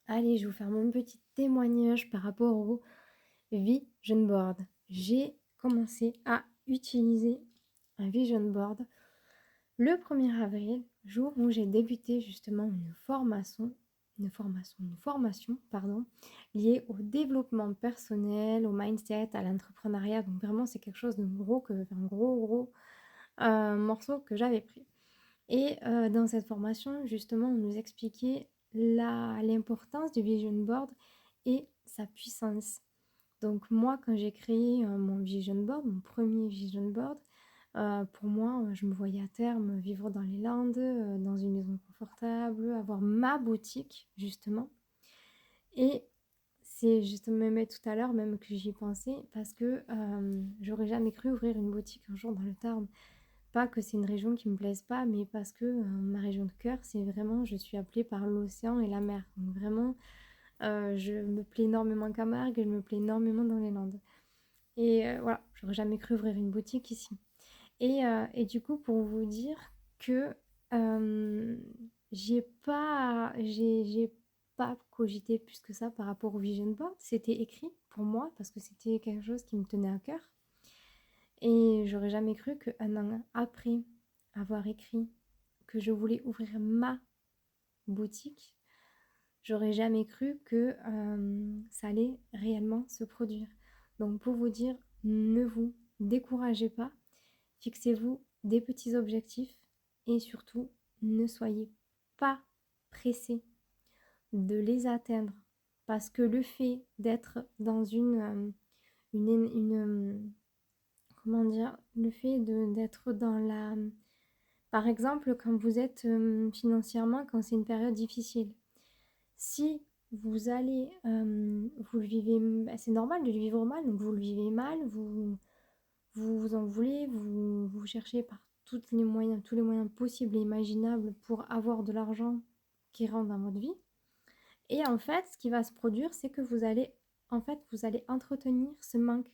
Allez, je vais vous faire mon petit témoignage par rapport au vision board. J'ai commencé à utiliser un vision board le 1er avril, jour où j'ai débuté justement une formation, pardon, liée au développement personnel, au mindset, à l'entrepreneuriat. Donc vraiment, c'est quelque chose de gros, un gros morceau que j'avais pris. Et dans cette formation, justement, on nous expliquait l'importance du vision board et sa puissance. Donc moi, quand j'ai créé mon vision board, mon premier vision board, pour moi, je me voyais à terme vivre dans les Landes, dans une maison confortable, avoir ma boutique, justement. Et c'est justement même tout à l'heure même que j'y pensais parce que j'aurais jamais cru ouvrir une boutique un jour dans le Tarn. Pas que c'est une région qui me plaise pas, mais parce que ma région de cœur, c'est vraiment, je suis appelée par l'océan et la mer. Donc vraiment, je me plais énormément en Camargue et je me plais énormément dans les Landes. Et voilà, j'aurais jamais cru ouvrir une boutique ici. Et du coup, pour vous dire que euh, j'ai pas cogité plus que ça par rapport au vision board. C'était écrit pour moi parce que c'était quelque chose qui me tenait à cœur. Et j'aurais jamais cru qu'un an après avoir écrit que je voulais ouvrir ma boutique, j'aurais jamais cru que ça allait réellement se produire. Donc pour vous dire, ne vous découragez pas, fixez-vous des petits objectifs et surtout, ne soyez pas pressé de les atteindre. Parce que le fait d'être dans comment dire, le fait d'être dans la... Par exemple, quand vous êtes financièrement, quand c'est une période difficile, si vous allez, vous le vivez, bah, c'est normal de le vivre mal, donc vous le vivez mal, vous en voulez, vous cherchez par tous les moyens possibles et imaginables pour avoir de l'argent qui rentre dans votre vie. Et en fait, ce qui va se produire, c'est que vous allez entretenir ce manque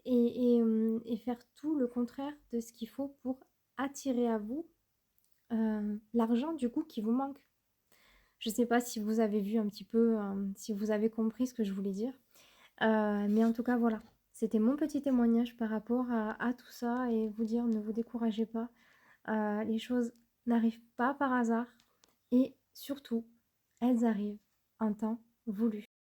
et faire tout le contraire de ce qu'il faut pour attirer à vous l'argent du coup qui vous manque. Je ne sais pas si vous avez vu un petit peu, si vous avez compris ce que je voulais dire. Mais en tout cas, voilà. C'était mon petit témoignage par rapport à tout ça et vous dire ne vous découragez pas. Les choses n'arrivent pas par hasard et surtout, elles arrivent en temps voulu.